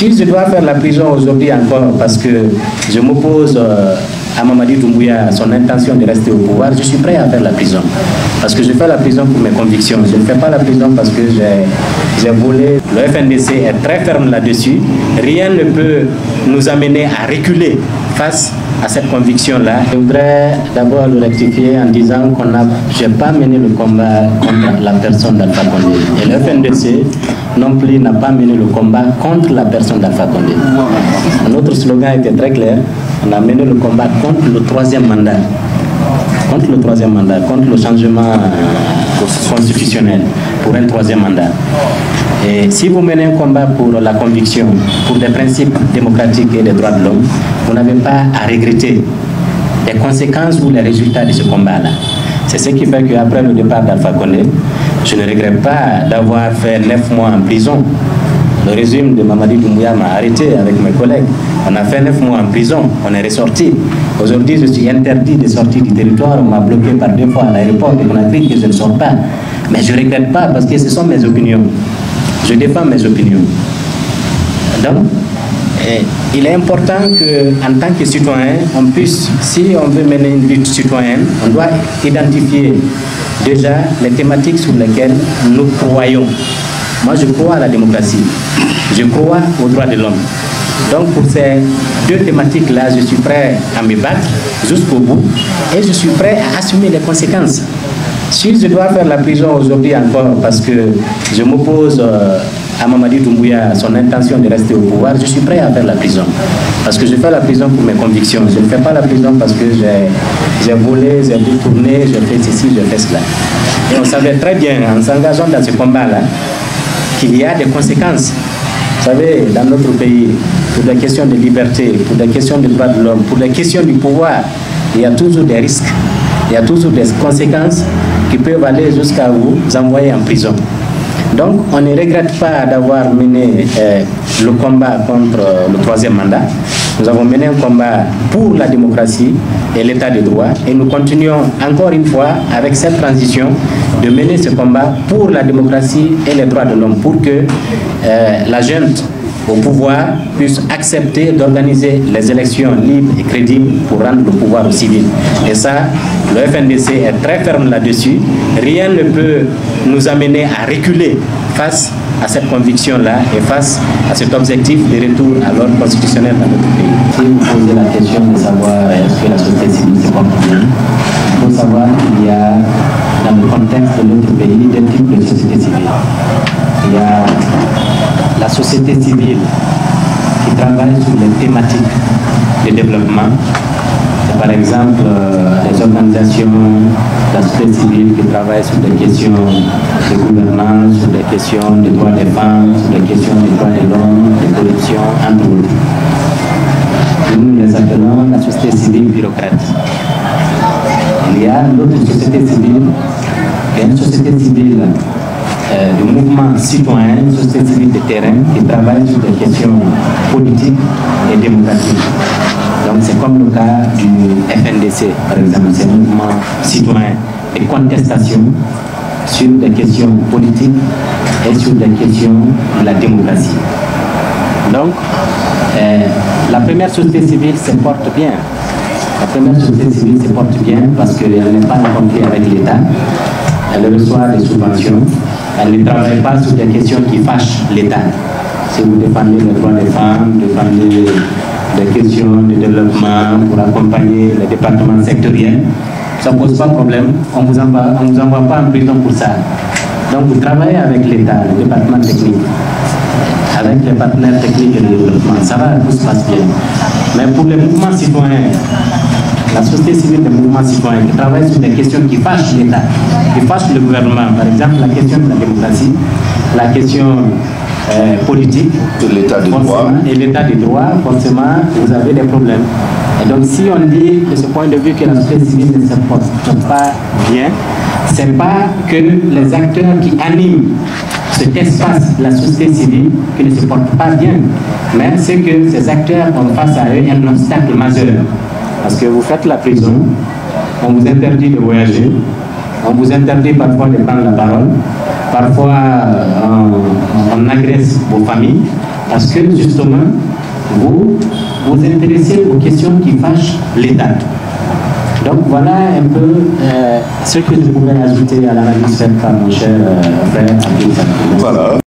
Si je dois faire la prison aujourd'hui encore parce que je m'oppose à Mamadi Doumbouya, son intention de rester au pouvoir, je suis prêt à faire la prison. Parce que je fais la prison pour mes convictions. Je ne fais pas la prison parce que j'ai volé. Le FNDC est très ferme là-dessus. Rien ne peut nous amener à reculer face à cette conviction-là. Je voudrais d'abord le rectifier en disant je n'ai pas mené le combat contre la personne d'Alpha Condé. Et le FNDC non plus n'a pas mené le combat contre la personne d'Alpha Condé. Notre slogan était très clair. On a mené le combat contre le troisième mandat. Contre le troisième mandat, contre le changement constitutionnel pour un troisième mandat. Et si vous menez un combat pour la conviction, pour des principes démocratiques et des droits de l'homme, vous n'avez pas à regretter les conséquences ou les résultats de ce combat-là. C'est ce qui fait qu'après le départ d'Alpha Condé, je ne regrette pas d'avoir fait 9 mois en prison. Le régime de Mamadi Doumbouya m'a arrêté avec mes collègues. On a fait 9 mois en prison, on est ressorti. Aujourd'hui, je suis interdit de sortir du territoire. On m'a bloqué par 2 fois à l'aéroport et on a dit que je ne sors pas. Mais je ne regrette pas parce que ce sont mes opinions. Je défends mes opinions. Donc, il est important qu'en tant que citoyen, on puisse, si on veut mener une lutte citoyenne, on doit identifier déjà les thématiques sur lesquelles nous croyons. Moi, je crois à la démocratie. Je crois aux droits de l'homme. Donc, pour ces 2 thématiques-là, je suis prêt à me battre jusqu'au bout et je suis prêt à assumer les conséquences. Si je dois faire la prison aujourd'hui encore parce que je m'oppose à Mamadi Doumbouya, son intention de rester au pouvoir, je suis prêt à faire la prison. Parce que je fais la prison pour mes convictions. Je ne fais pas la prison parce que j'ai volé, j'ai détourné, j'ai fait ceci, j'ai fait cela. Et on savait très bien, en s'engageant dans ce combat-là, qu'il y a des conséquences. Vous savez, dans notre pays, pour des questions de liberté, pour des questions de droits de l'homme, pour des questions du pouvoir, il y a toujours des risques, il y a toujours des conséquences qui peuvent aller jusqu'à vous envoyer en prison. Donc, on ne regrette pas d'avoir mené le combat contre le troisième mandat. Nous avons mené un combat pour la démocratie et l'état de droit et nous continuons encore une fois avec cette transition de mener ce combat pour la démocratie et les droits de l'homme pour que la junte au pouvoir puisse accepter d'organiser les élections libres et crédibles pour rendre le pouvoir aux civils. Et ça, le FNDC est très ferme là-dessus. Rien ne peut nous amener à reculer face à cette conviction-là et face à cet objectif de retour à l'ordre constitutionnel dans notre pays. Si vous posez la question de savoir est-ce que la société civile se porte bien, il faut savoir qu'il y a dans le contexte de notre pays 2 types de société civile. Il y a la société civile qui travaille sur les thématiques de développement. C'est par exemple les organisations de la société civile qui travaillent sur des questions de gouvernance, sur des questions de droits des femmes, sur des questions de droits de l'homme, de corruption, entre autres. Nous les appelons la société civile bureaucrate. Il y a l'autre société civile, qui est une société civile du mouvement citoyen, une société civile de terrain qui travaille sur des questions politiques et démocratiques. Donc c'est comme le cas du FNDC, par exemple, c'est un mouvement citoyen de contestation sur des questions politiques et sur des questions de la démocratie. Donc, la première société civile se porte bien. La première société civile se porte bien parce qu'elle n'est pas en conflit avec l'État, elle reçoit des subventions, elle ne travaille pas sur des questions qui fâchent l'État. Si vous défendez les droits des femmes, défendez des questions de développement pour accompagner les départements sectoriels, ça ne pose pas de problème, on ne vous envoie pas en prison pour ça. Donc vous travaillez avec l'État, le département technique, avec les partenaires techniques et de développement, ça va, tout se passe bien. Mais pour les mouvements citoyens, la société civile des mouvements citoyens qui travaille sur des questions qui fâchent l'État, qui fâchent le gouvernement, par exemple la question de la démocratie, la question politique, l'état de droit. Et l'état de droit, forcément, vous avez des problèmes. Et donc si on dit de ce point de vue que la société civile ne se porte pas bien, c'est pas que les acteurs qui animent cet espace de la société civile qui ne se portent pas bien, mais c'est que ces acteurs ont face à eux un obstacle majeur. Parce que vous faites la prison, on vous interdit de voyager, on vous interdit parfois de prendre la parole, parfois on agresse vos familles, Parce que justement, vous vous intéressez aux questions qui fâchent l'État. Donc voilà un peu ce que je pouvais ajouter à l'analyse faite par mon cher frère Abdel Fattah. Voilà.